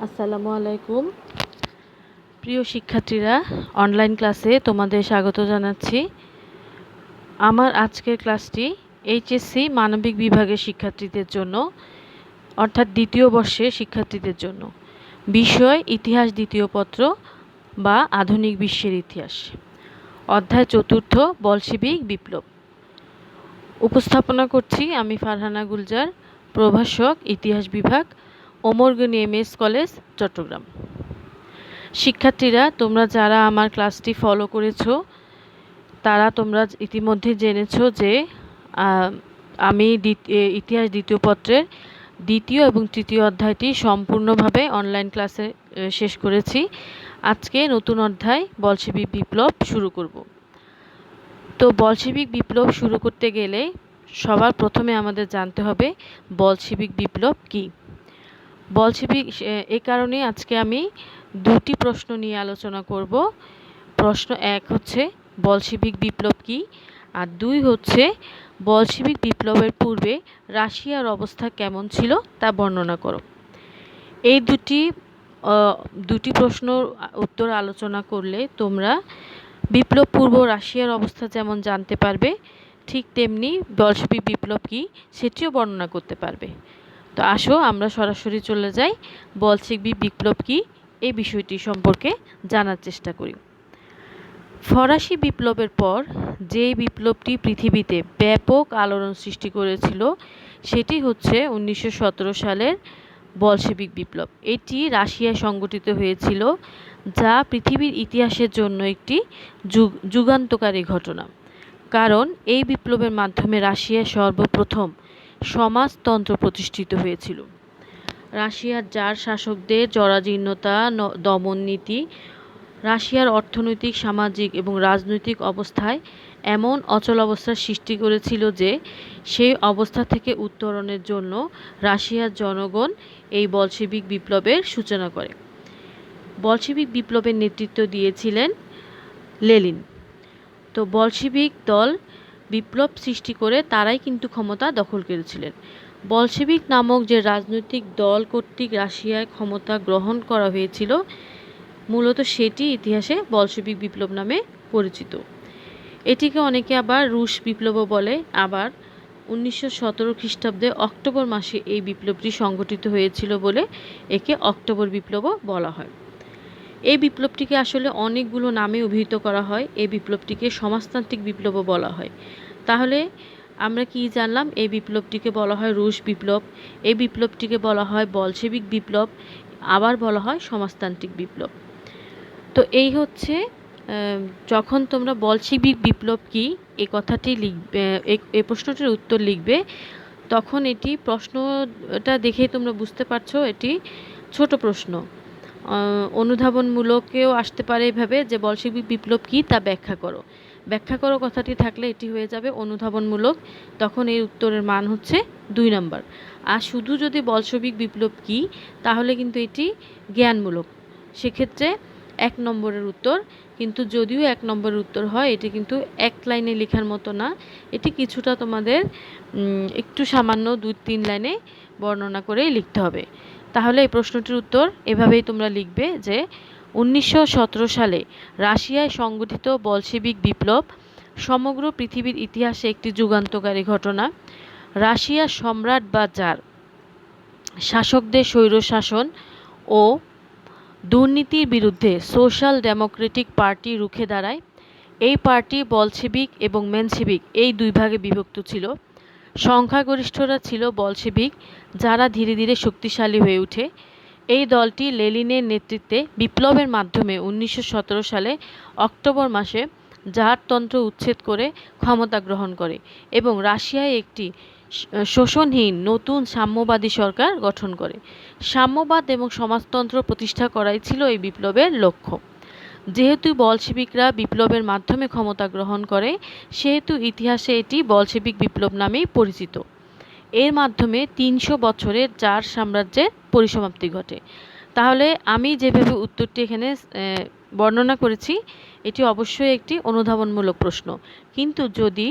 আসসালামু আলাইকুম। প্রিয় শিক্ষার্থীরা, অনলাইন ক্লাসে তোমাদের স্বাগত জানাচ্ছি। আমার আজকের ক্লাসটি এইচএসসি মানবিক বিভাগের শিক্ষার্থীদের জন্য, অর্থাৎ দ্বিতীয় বর্ষের শিক্ষার্থীদের জন্য। বিষয় ইতিহাস দ্বিতীয় পত্র বা আধুনিক বিশ্বের ইতিহাস। অধ্যায় চতুর্থ বলশেভিক বিপ্লব। উপস্থাপনা করছি আমি ফারহানা গুলজার, প্রভাষক, ইতিহাস বিভাগ, ওমর গনি এমএস কলেজ, চট্টগ্রাম। শিক্ষার্থীরা, তোমরা যারা আমার ক্লাসটি ফলো করেছো তোমরা ইতিমধ্যে জেনেছো যে আমি ইতিহাস দ্বিতীয় পত্রের দ্বিতীয় এবং তৃতীয় অধ্যায়টি সম্পূর্ণভাবে অনলাইন ক্লাসে শেষ করেছি। আজকে নতুন অধ্যায় বলশেভিক বিপ্লব শুরু করব। তো বলশেভিক বিপ্লব শুরু করতে গেলে সবার প্রথমে আমাদের জানতে হবে বলশেভিক বিপ্লব কী। বলশেভিক এই কারণে আজকে আমি দুটি প্রশ্ন নিয়ে আলোচনা করব। প্রশ্ন এক হচ্ছে বলশেভিক বিপ্লব কী, আর দুই হচ্ছে বলশেভিক বিপ্লবের পূর্বে রাশিয়ার অবস্থা কেমন ছিল তা বর্ণনা করো। এই দুটি প্রশ্নের উত্তর আলোচনা করলে তোমরা বিপ্লব পূর্ব রাশিয়ার অবস্থা যেমন জানতে পারবে, ঠিক তেমনি বলশেভিক বিপ্লব কী সেটিও বর্ণনা করতে পারবে। তো আসো আমরা সরাসরি চলে যাই বলশেভিক বিপ্লব কী এই বিষয়টি সম্পর্কে জানার চেষ্টা করি। ফরাসি বিপ্লবের পর যে বিপ্লবটি পৃথিবীতে ব্যাপক আলোড়ন সৃষ্টি করেছিল সেটি হচ্ছে 1917 সালের বলশেভিক বিপ্লব। এটি রাশিয়ায় সংগঠিত হয়েছিল, যা পৃথিবীর ইতিহাসের জন্য একটি যুগান্তকারী ঘটনা। কারণ এই বিপ্লবের মাধ্যমে রাশিয়ায় সর্বপ্রথম সমাজতন্ত্র প্রতিষ্ঠিত হয়েছিল। রাশিয়ার জার শাসকদের জরাজীর্ণতা, দমন নীতি রাশিয়ার অর্থনৈতিক, সামাজিক এবং রাজনৈতিক অবস্থায় এমন অচলাবস্থার সৃষ্টি করেছিল যে সেই অবস্থা থেকে উত্তরণের জন্য রাশিয়ার জনগণ এই বলশেভিক বিপ্লবের সূচনা করে। বলশেভিক বিপ্লবের নেতৃত্ব দিয়েছিলেন লেনিন। তো বলশেভিক দল বিপ্লব সৃষ্টি করে তারাই কিন্তু ক্ষমতা দখল করেছিলেন। বলশেভিক নামক যে রাজনৈতিক দল কর্তৃক রাশিয়ায় ক্ষমতা গ্রহণ করা হয়েছিল, মূলত সেটি ইতিহাসে বলশেভিক বিপ্লব নামে পরিচিত। এটিকে অনেকে আবার রুশ বিপ্লবও বলে। আবার 1917 খ্রিস্টাব্দে অক্টোবর মাসে এই বিপ্লবটি সংঘটিত হয়েছিল বলে একে অক্টোবর বিপ্লবও বলা হয়। এই বিপ্লবটিকে আসলে অনেকগুলো নামে অভিহিত করা হয়। এই বিপ্লবটিকে সমাজতান্ত্রিক বিপ্লবও বলা হয়। তাহলে আমরা কি জানলাম? এই বিপ্লবটিকে বলা হয় রুশ বিপ্লব, এই বিপ্লবটিকে বলা হয় বলশেভিক বিপ্লব, আবার বলা হয় সমাজতান্ত্রিক বিপ্লব। তো এই হচ্ছে, যখন তোমরা বলশেভিক বিপ্লব কী এই কথাটি লিখবে, এই প্রশ্নটির উত্তর লিখবে, তখন এটি প্রশ্নটা দেখেই তোমরা বুঝতে পারছো এটি ছোট প্রশ্ন। অনুধাবনমূলকেও আসতে পারে এভাবে যে বলশেভিক বিপ্লব কী তা ব্যাখ্যা করো। ব্যাখ্যা করো কথাটি থাকলে এটি হয়ে যাবে অনুধাবনমূলক, তখন এর উত্তরের মান হচ্ছে 2 নম্বর। আর শুধু যদি বলশেভিক বিপ্লব কী তাহলে কিন্তু এটি জ্ঞানমূলক, সেক্ষেত্রে 1 নম্বরের উত্তর। কিন্তু যদিও 1 নম্বরের উত্তর হয়, এটি কিন্তু এক লাইনে লেখার মতো না, এটি কিছুটা তোমাদের একটু সামান্য 2-3 লাইনে বর্ণনা করেই লিখতে হবে। তাহলে এই প্রশ্নটির উত্তর এভাবেই তোমরা লিখবে যে 1917 সালে রাশিয়ায় সংগঠিত বলশেভিক বিপ্লব সমগ্র পৃথিবীর ইতিহাসে একটি যুগান্তকারী ঘটনা। রাশিয়ার সম্রাট বা জার শাসকদের স্বৈরশাসন ও দুর্নীতির বিরুদ্ধে সোশ্যাল ডেমোক্রেটিক পার্টি রুখে দাঁড়ায়। এই পার্টি বলশেভিক এবং মেনশেভিক এই দুই ভাগে বিভক্ত ছিল। সংখ্যাগরিষ্ঠরা ছিল বলশেভিক, যারা ধীরে ধীরে শক্তিশালী হয়ে ওঠে। এই দলটি লেনিনের নেতৃত্বে বিপ্লবের মাধ্যমে 1917 সালে অক্টোবর মাসে জারতন্ত্র উচ্ছেদ করে ক্ষমতা গ্রহণ করে এবং রাশিয়ায় একটি শোষণহীন নতুন সাম্যবাদী সরকার গঠন করে। সাম্যবাদ এবং সমাজতন্ত্র প্রতিষ্ঠা করাই ছিল এই বিপ্লবের লক্ষ্য। যেহেতু বলশেভিকরা বিপ্লবের মাধ্যমে ক্ষমতা গ্রহণ করে, সেহেতু ইতিহাসে এটি বলশেভিক বিপ্লব নামেই পরিচিত। এর মাধ্যমে 300 বছরের জার সাম্রাজ্যের পরিসমাপ্তি ঘটে। তাহলে আমি যেভাবে উত্তরটি এখানে বর্ণনা করেছি এটি অবশ্যই একটি অনুধাবনমূলক প্রশ্ন। কিন্তু যদি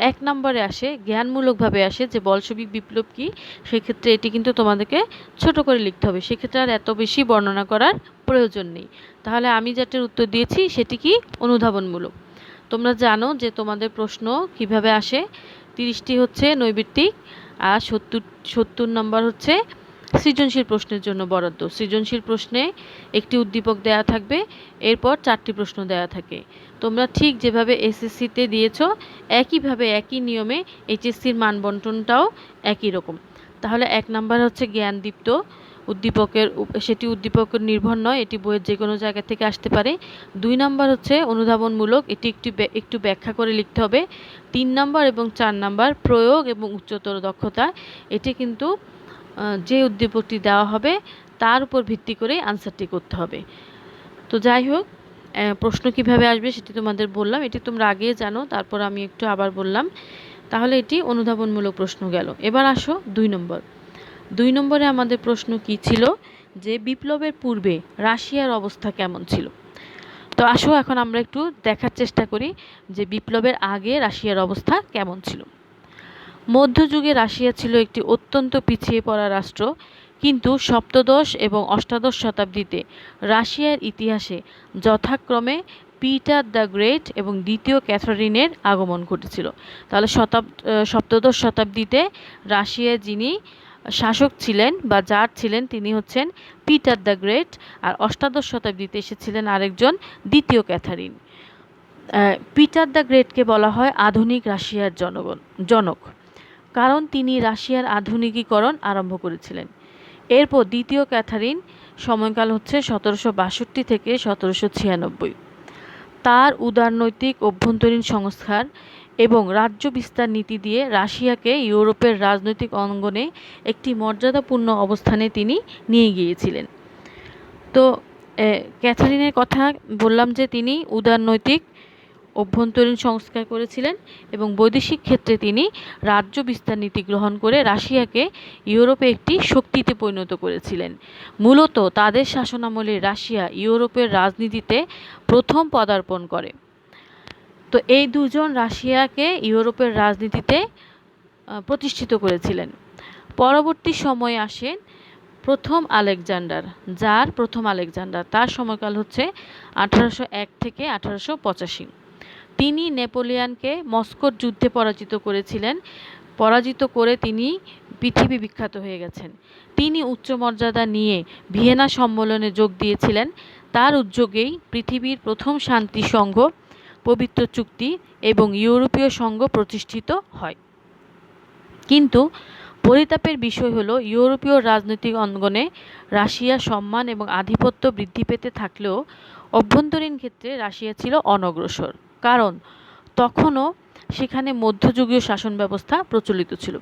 1 নম্বরে আসে, জ্ঞানমূলকভাবে আসে যে বলশবিক বিপ্লব কী, সেক্ষেত্রে এটি কিন্তু তোমাদেরকে ছোট করে লিখতে হবে। সেক্ষেত্রে আর এত বেশি বর্ণনা করার প্রয়োজন নেই। তাহলে আমি যেটার উত্তর দিয়েছি সেটি কি অনুধাবনমূলক। তোমরা জানো যে তোমাদের প্রশ্ন কিভাবে আসে, 30টি হচ্ছে নৈর্ব্যক্তিক আর 70 নম্বর হচ্ছে সৃজনশীল প্রশ্নের জন্য বরাদ্দ। সৃজনশীল প্রশ্নে একটি উদ্দীপক দেয়া থাকবে, এরপর 4টি প্রশ্ন দেয়া থাকে। তোমরা ঠিক যেভাবে এসএসসিতে দিয়েছ একইভাবে একই নিয়মে এইচএসসির মান বন্টনটাও একই রকম। তাহলে 1 নাম্বার হচ্ছে জ্ঞানদীপ্ত উদ্দীপকের, সেটি উদ্দীপকের নির্ভর নয়, এটি বইয়ের যে কোনো জায়গা থেকে আসতে পারে। 2 নাম্বার হচ্ছে অনুধাবনমূলক, এটি একটু ব্যাখ্যা করে লিখতে হবে। 3 নাম্বার এবং 4 নাম্বার প্রয়োগ এবং উচ্চতর দক্ষতা, এটি কিন্তু যে উদ্দীপকটি দেওয়া হবে তার উপর ভিত্তি করে আনসারটি করতে হবে। তো যাই হোক, প্রশ্ন কিভাবে আসবে সেটি তোমাদের বললাম, এটি তোমরা আগেই জানো, তারপর আমি একটু আবার বললাম। তাহলে এটি অনুধাবনমূলক প্রশ্ন গেল। এবার আসো 2 নম্বর। 2 নম্বরে আমাদের প্রশ্ন কি ছিল, যে বিপ্লবের পূর্বে রাশিয়ার অবস্থা কেমন ছিল। তো আসো এখন আমরা একটু দেখার চেষ্টা করি যে বিপ্লবের আগে রাশিয়ার অবস্থা কেমন ছিল। মধ্যযুগে রাশিয়া ছিল একটি অত্যন্ত পিছিয়ে পড়া রাষ্ট্র, কিন্তু সপ্তদশ এবং অষ্টাদশ শতাব্দীতে রাশিয়ার ইতিহাসে যথাক্রমে পিটার দ্য গ্রেট এবং দ্বিতীয় ক্যাথারিনের আগমন ঘটেছিল। তাহলে সপ্তদশ শতাব্দীতে রাশিয়ার যিনি শাসক ছিলেন বা জার ছিলেন তিনি হচ্ছেন পিটার দ্য গ্রেট, আর অষ্টাদশ শতাব্দীতে এসেছিলেন আরেকজন দ্বিতীয় ক্যাথারিন। পিটার দ্য গ্রেটকে বলা হয় আধুনিক রাশিয়ার জনক, কারণ তিনি রাশিয়ার আধুনিকীকরণ আরম্ভ করেছিলেন। এরপর দ্বিতীয় ক্যাথারিন সময়কাল হচ্ছে 1762 থেকে 1796। তার উদারনৈতিক অভ্যন্তরীণ সংস্কার এবং রাজ্য বিস্তার নীতি দিয়ে রাশিয়াকে ইউরোপের রাজনৈতিক অঙ্গনে একটি মর্যাদাপূর্ণ অবস্থানে তিনি নিয়ে গিয়েছিলেন। তো ক্যাথারিনের কথা বললাম যে তিনি উদারনৈতিক অভ্যন্তরীণ সংস্কার করেছিলেন এবং বৈদেশিক ক্ষেত্রে তিনি রাজ্য বিস্তার নীতি গ্রহণ করে রাশিয়াকে ইউরোপে একটি শক্তিতে পরিণত করেছিলেন। মূলত তাদের শাসনামলে রাশিয়া ইউরোপের রাজনীতিতে প্রথম পদার্পণ করে। তো এই দুজন রাশিয়াকে ইউরোপের রাজনীতিতে প্রতিষ্ঠিত করেছিলেন। পরবর্তী সময়ে আসেন প্রথম আলেকজান্ডার, যার প্রথম আলেকজান্ডার, তার সময়কাল হচ্ছে 1801 থেকে 1885। তিনি নেপোলিয়নকে মস্কোর যুদ্ধে পরাজিত করেছিলেন। পরাজিত করে তিনি পৃথিবী বিখ্যাত হয়ে গেছেন। তিনি উচ্চ মর্যাদা নিয়ে ভিয়েনা সম্মেলনে যোগ দিয়েছিলেন। তার উদ্যোগেই পৃথিবীর প্রথম শান্তি সংঘ, পবিত্র চুক্তি এবং ইউরোপীয় সংঘ প্রতিষ্ঠিত হয়। কিন্তু পরিতাপের বিষয় হলো ইউরোপীয় রাজনৈতিক অঙ্গনে রাশিয়ার সম্মান এবং আধিপত্য বৃদ্ধি পেতে থাকলেও অভ্যন্তরীণ ক্ষেত্রে রাশিয়া ছিল অনগ্রসর, কারণ তখনও সেখানে মধ্যযুগীয় শাসন ব্যবস্থা প্রচলিত ছিল।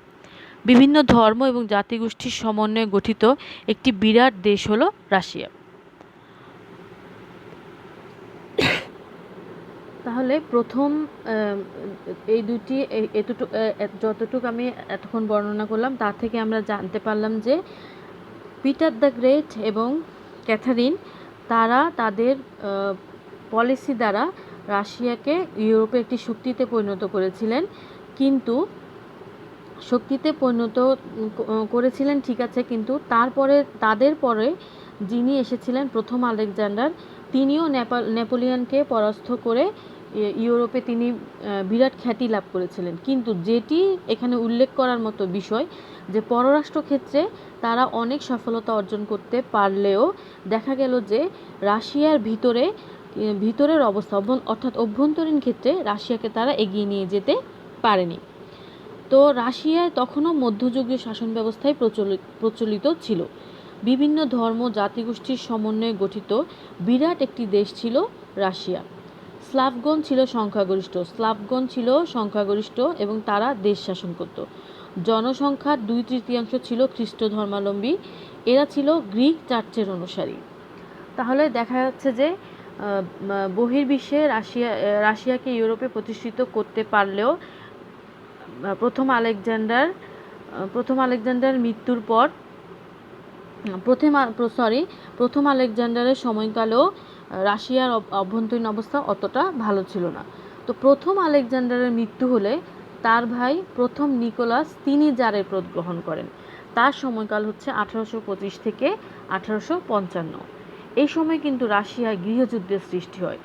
বিভিন্ন ধর্ম এবং জাতিগোষ্ঠীর সমন্বয়ে গঠিত একটি বিরাট দেশ হলো রাশিয়া। তাহলে প্রথম এই দুটি যতটুকু আমি এতক্ষণ বর্ণনা করলাম তার থেকে আমরা জানতে পারলাম যে পিটার দ্য গ্রেট এবং ক্যাথারিন তারা তাদের পলিসি দ্বারা রাশিয়াকে ইউরোপে একটি শক্তিতে পরিণত করেছিলেন। কিন্তু শক্তিতে পরিণত করেছিলেন ঠিক আছে, কিন্তু তাদের পরে যিনি এসেছিলেন প্রথম আলেকজান্ডার, তিনিও নেপোলিয়নকে পরাস্ত করে ইউরোপে তিনি বিরাট খ্যাতি লাভ করেছিলেন। কিন্তু যেটি এখানে উল্লেখ করার মতো বিষয় যে পররাষ্ট্র ক্ষেত্রে তারা অনেক সফলতা অর্জন করতে পারলেও দেখা গেল যে রাশিয়ার ভিতরের অবস্থা অর্থাৎ অভ্যন্তরীণ ক্ষেত্রে রাশিয়াকে তারা এগিয়ে নিয়ে যেতে পারেনি। তো রাশিয়ায় তখনও মধ্যযুগীয় শাসন ব্যবস্থায় প্রচলিত ছিল। বিভিন্ন ধর্ম জাতিগোষ্ঠীর সমন্বয়ে গঠিত বিরাট একটি দেশ ছিল রাশিয়া। স্লাভগণ ছিল সংখ্যাগরিষ্ঠ এবং তারা দেশ শাসন করত। জনসংখ্যার 2/3 ছিল খ্রিস্ট ধর্মাবলম্বী, এরা ছিল গ্রিক চার্চের অনুসারী। তাহলে দেখা যাচ্ছে যে বহির্বিশ্বে রাশিয়াকে ইউরোপে প্রতিষ্ঠিত করতে পারলেও প্রথম আলেকজান্ডার মৃত্যুর পর প্রথম আলেকজান্ডারের সময়কালেও রাশিয়ার অভ্যন্তরীণ অবস্থা অতটা ভালো ছিল না। তো প্রথম আলেকজান্ডারের মৃত্যু হলে তার ভাই প্রথম নিকোলাস তিনি জারের পদ গ্রহণ করেন। তার সময়কাল হচ্ছে 1825 থেকে 1855। এই সময় কিন্তু রাশিয়ায় গৃহযুদ্ধের সৃষ্টি হয়।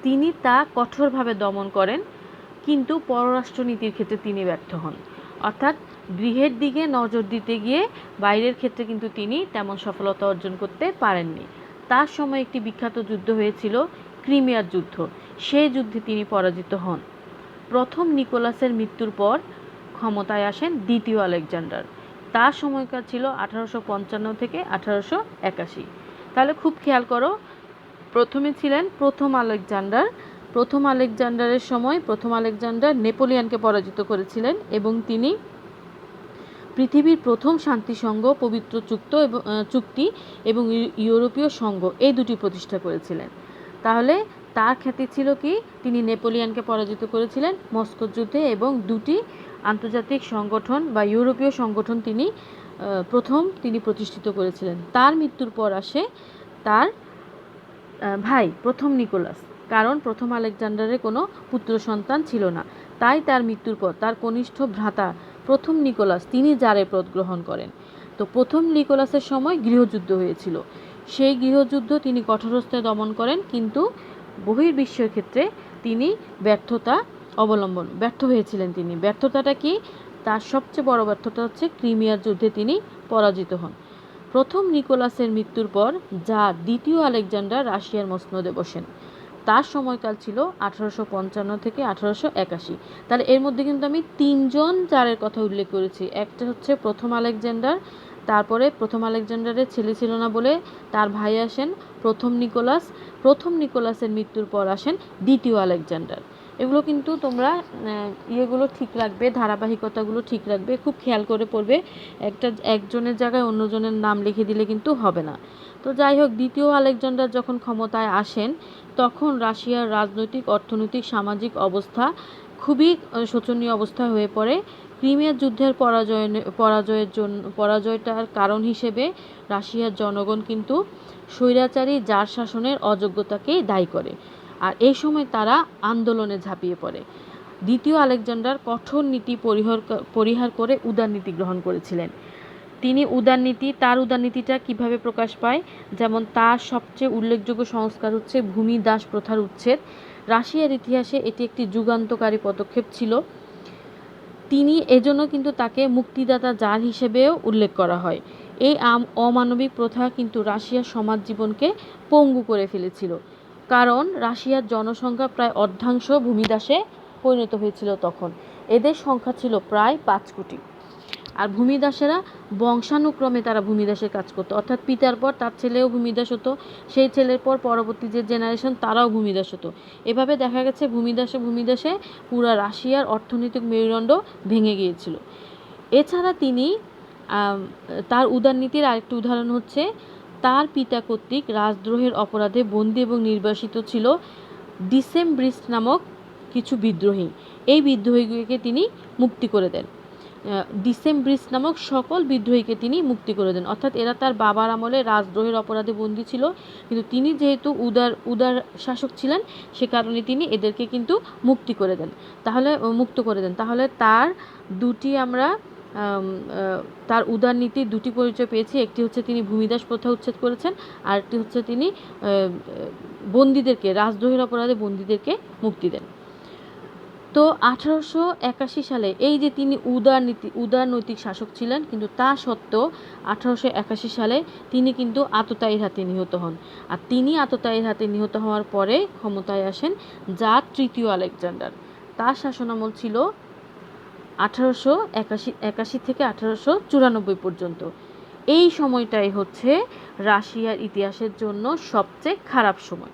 তিনি তা কঠোরভাবে দমন করেন, কিন্তু পররাষ্ট্রনীতির ক্ষেত্রে তিনি ব্যর্থ হন। অর্থাৎ গৃহের দিকে নজর দিতে গিয়ে বাইরের ক্ষেত্রে কিন্তু তিনি তেমন সফলতা অর্জন করতে পারেননি। তার সময় একটি বিখ্যাত যুদ্ধ হয়েছিল, ক্রিমিয়ার যুদ্ধ। সেই যুদ্ধে তিনি পরাজিত হন। প্রথম নিকোলাসের মৃত্যুর পর ক্ষমতায় আসেন দ্বিতীয় আলেকজান্ডার। তার সময়কাল ছিল 1855 থেকে 1881। তাহলে খুব খেয়াল করো, প্রথমে ছিলেন প্রথম আলেকজান্ডার। প্রথম আলেকজান্ডারের সময় প্রথম আলেকজান্ডার নেপোলিয়নকে পরাজিত করেছিলেন এবং তিনি পৃথিবীর প্রথম শান্তিসংঘ পবিত্র চুক্তি এবং ইউরোপীয় সংঘ এই দুটি প্রতিষ্ঠা করেছিলেন। তাহলে তার খ্যাতি ছিল কি, তিনি নেপোলিয়নকে পরাজিত করেছিলেন মস্কো যুদ্ধে এবং দুটি আন্তর্জাতিক সংগঠন বা ইউরোপীয় সংগঠন তিনি প্রতিষ্ঠিত করেছিলেন। তার মৃত্যুর পর আসে তার ভাই প্রথম নিকোলাস। কারণ প্রথম আলেকজান্ডারের কোনো পুত্র সন্তান ছিল না, তাই তার মৃত্যুর পর তার কনিষ্ঠ ভ্রাতা প্রথম নিকোলাস তিনি জারের পদ গ্রহণ করেন। তো প্রথম নিকোলাসের সময় গৃহযুদ্ধ হয়েছিল। সেই গৃহযুদ্ধ তিনি কঠোরহস্তে দমন করেন, কিন্তু বহির্বিশ্বের ক্ষেত্রে তিনি ব্যর্থ হয়েছিলেন। তিনি ব্যর্থতাটা কি, তার সবচেয়ে বড় ব্যর্থতা হচ্ছে ক্রিমিয়ার যুদ্ধে তিনি পরাজিত হন। প্রথম নিকোলাসের মৃত্যুর পর জার দ্বিতীয় আলেকজান্ডার রাশিয়ার মসনদে বসেন। তার সময়কাল ছিল 1855 থেকে 1881। তাহলে এর মধ্যে কিন্তু আমি তিনজন জারের কথা উল্লেখ করেছি। একটা হচ্ছে প্রথম আলেকজান্ডার, তারপরে প্রথম আলেকজান্ডারের ছেলে ছিল না বলে তার ভাই আসেন প্রথম নিকোলাস। প্রথম নিকোলাসের মৃত্যুর পর আসেন দ্বিতীয় আলেকজান্ডার। এগুলো কিন্তু তোমরা ইয়েগুলো ঠিক রাখবে, ধারাবাহিকতাগুলো ঠিক রাখবে, খুব খেয়াল করে পড়বে। একজনের জায়গায় অন্যজনের নাম লিখে দিলে কিন্তু হবে না। তো যাই হোক, দ্বিতীয় আলেকজান্ডার যখন ক্ষমতায় আসেন তখন রাশিয়ার রাজনৈতিক, অর্থনৈতিক, সামাজিক অবস্থা খুবই শোচনীয় অবস্থা হয়ে পড়ে। ক্রিমিয়ার যুদ্ধের পরাজয়টার কারণ হিসেবে রাশিয়ার জনগণ কিন্তু স্বৈরাচারী জার শাসনের অযোগ্যতাকেই দায়ী করে, আর এই সময় তারা আন্দোলনে ঝাঁপিয়ে পড়ে। দ্বিতীয় আলেকজান্ডার কঠোর নীতি পরিহার করে উদারনীতি গ্রহণ করেছিলেন। তার উদারনীতিটা কিভাবে প্রকাশ পায়, যেমন তার সবচেয়ে উল্লেখযোগ্য সংস্কার হচ্ছে ভূমিদাস প্রথার উচ্ছেদ। রাশিয়ার ইতিহাসে এটি একটি যুগান্তকারী পদক্ষেপ ছিল। তিনি এজন্য কিন্তু তাকে মুক্তিদাতা জার হিসেবেও উল্লেখ করা হয়। এই অমানবিক প্রথা কিন্তু রাশিয়ার সমাজ জীবনকে পঙ্গু করে ফেলেছিল, কারণ রাশিয়ার জনসংখ্যা প্রায় অর্ধাংশ ভূমিদাসে পরিণত হয়েছিল তখন। এদের সংখ্যা ছিল প্রায় 5 কোটি। আর ভূমিদাসেরা বংশানুক্রমে তারা ভূমিদাসের কাজ করতো, অর্থাৎ পিতার পর তার ছেলেও ভূমিদাস হতো, সেই ছেলের পর পরবর্তী যে জেনারেশন তারাও ভূমিদাস হতো। এভাবে দেখা গেছে ভূমিদাসে পুরা রাশিয়ার অর্থনৈতিক মেরুদণ্ড ভেঙে গিয়েছিল। এছাড়া তার উদারনীতির আরেকটি উদাহরণ হচ্ছে তার পিতা কর্তৃক রাজদ্রোহের অপরাধে বন্দী এবং নির্বাসিত ছিল ডিসেম্ব্রিস্ট নামক কিছু বিদ্রোহী। এই বিদ্রোহীকে তিনি মুক্তি করে দেন। ডিসেম্ব্রিস্ট নামক সকল বিদ্রোহীকে তিনি মুক্তি করে দেন। অর্থাৎ এরা তার বাবার আমলে রাজদ্রোহের অপরাধে বন্দী ছিল, কিন্তু তিনি যেহেতু উদার শাসক ছিলেন সে কারণে তিনি এদেরকে কিন্তু মুক্ত করে দেন। তাহলে তার উদারনীতির দুটি পরিচয় পেয়েছি। একটি হচ্ছে তিনি ভূমিদাস প্রথা উচ্ছেদ করেছেন, আর একটি হচ্ছে তিনি রাজদ্রোহের অপরাধে বন্দীদেরকে মুক্তি দেন। তো 1881 সালে এই যে তিনি উদারনৈতিক শাসক ছিলেন, কিন্তু তা সত্ত্বেও 1881 সালে তিনি কিন্তু আততায়ীর হাতে নিহত হন। আর তিনি আততায়ীর হাতে নিহত হওয়ার পরে ক্ষমতায় আসেন জার তৃতীয় আলেকজান্ডার। তার শাসনামল ছিল 1881 থেকে 1894 পর্যন্ত। এই সময়টাই হচ্ছে রাশিয়ার ইতিহাসের জন্য সবচেয়ে খারাপ সময়,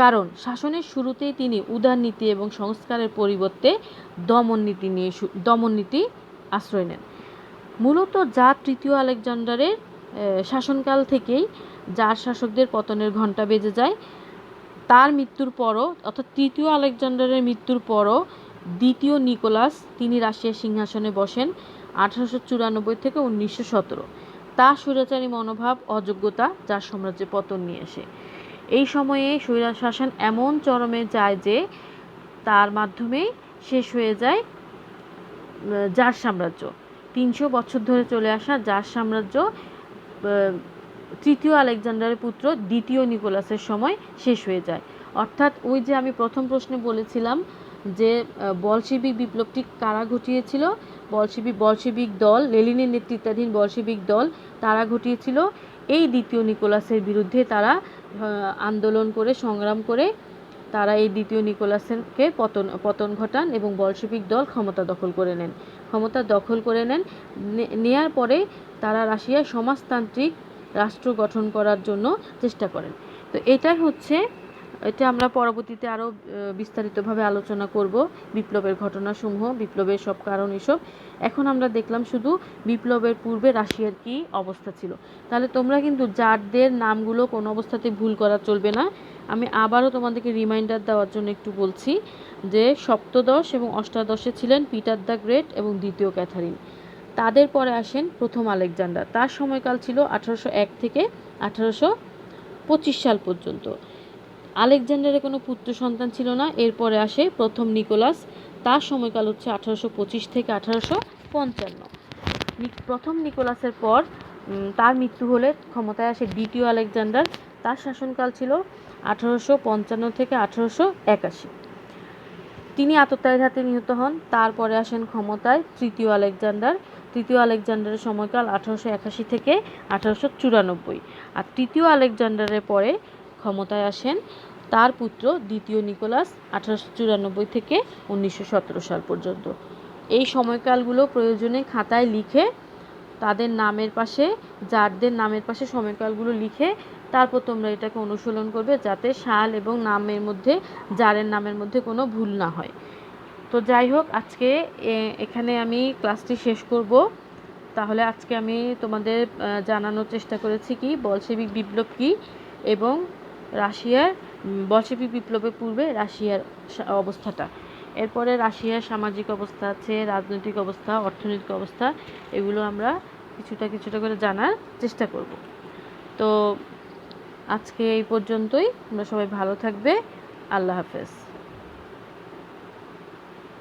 কারণ শাসনের শুরুতেই তিনি উদারনীতি এবং সংস্কারের পরিবর্তে দমননীতি আশ্রয় নেন। মূলত জার তৃতীয় আলেকজান্ডারের শাসনকাল থেকেই জার শাসকদের পতনের ঘণ্টা বেজে যায়। তার মৃত্যুর পরও, অর্থাৎ তৃতীয় আলেকজান্ডারের মৃত্যুর পরও দ্বিতীয় নিকোলাস তিনি রাশিয়ার সিংহাসনে বসেন 1894 থেকে 1917। তা স্বৈরাচারী মনোভাব, অযোগ্যতা, জার সাম্রাজ্যে পতন নিয়ে আসে। এই সময়ে স্বৈরাচার শাসন এমন চরমে যায় যে তার মাধ্যমে শেষ হয়ে যায় জার সাম্রাজ্য। 300 বছর ধরে চলে আসা জার সাম্রাজ্য তৃতীয় আলেকজান্ডারের পুত্র দ্বিতীয় নিকোলাসের সময় শেষ হয়ে যায়। অর্থাৎ ওই যে আমি প্রথম প্রশ্নে বলেছিলাম যে বলশেবিক বিপ্লবটি কারা ঘটিয়েছিল, বলশেবিক দল, লেনিনের নেতৃত্বাধীন বলশেবিক দল তারা ঘটিয়েছিল। এই দ্বিতীয় নিকোলাসের বিরুদ্ধে তারা আন্দোলন করে, সংগ্রাম করে তারা এই দ্বিতীয় নিকোলাসকে পতন ঘটান এবং বলশেবিক দল ক্ষমতা দখল করে নেন। নেয়ার পরে তারা রাশিয়ায় সমাজতান্ত্রিক রাষ্ট্র গঠন করার জন্য চেষ্টা করেন। তো এটা আমরা পরবর্তীতে আরও বিস্তারিতভাবে আলোচনা করব, বিপ্লবের ঘটনাসমূহ, বিপ্লবের সব কারণ এসব। এখন আমরা দেখলাম শুধু বিপ্লবের পূর্বে রাশিয়ার কী অবস্থা ছিল। তাহলে তোমরা কিন্তু জারদের নামগুলো কোনো অবস্থাতে ভুল করা চলবে না। আমি আবারও তোমাদেরকে রিমাইন্ডার দেওয়ার জন্য একটু বলছি যে সপ্তদশ এবং অষ্টাদশে ছিলেন পিটার দ্য গ্রেট এবং দ্বিতীয় ক্যাথারিন। তাদের পরে আসেন প্রথম আলেকজান্ডার। তার সময়কাল ছিল 1801 থেকে 1825 সাল পর্যন্ত। আলেকজান্ডারের কোনো পুত্র সন্তান ছিল না। এরপরে আসে প্রথম নিকোলাস, তার সময়কাল হচ্ছে 1825 থেকে 1855। প্রথম নিকোলাসের পর তার মৃত্যু হলে ক্ষমতায় আসে দ্বিতীয় আলেকজান্ডার। তার শাসনকাল ছিল 1855 থেকে 1881। তিনি আততায়ীর হাতে নিহত হন। তারপরে আসেন ক্ষমতায় তৃতীয় আলেকজান্ডার। তৃতীয় আলেকজান্ডারের সময়কাল 1881 থেকে 1894। আর তৃতীয় আলেকজান্ডারের পরে ক্ষমতায় আসেন তার পুত্র দ্বিতীয় নিকোলাস 1894 থেকে 1917 সাল পর্যন্ত। এই সময়কালগুলো প্রয়োজনে খাতায় লিখে তাদের নামের পাশে, জারদের নামের পাশে সময়কালগুলো লিখে তারপর তোমরা এটাকে অনুশীলন করবে, যাতে সাল এবং নামের মধ্যে, জারের নামের মধ্যে কোনো ভুল না হয়। তো যাই হোক, আজকে এখানে আমি ক্লাসটি শেষ করব। তাহলে আজকে আমি তোমাদের জানানোর চেষ্টা করেছি কি বলশেবিক বিপ্লব কী এবং রাশিয়ার বলশেবিক বিপ্লবের পূর্বে রাশিয়ার অবস্থাটা। এরপরে রাশিয়ার সামাজিক অবস্থা আছে, রাজনৈতিক অবস্থা, অর্থনৈতিক অবস্থা, এগুলো আমরা কিছুটা করে জানার চেষ্টা করব। তো আজকে এই পর্যন্তই। তোমরা সবাই ভালো থাকবে। আল্লাহ হাফেজ।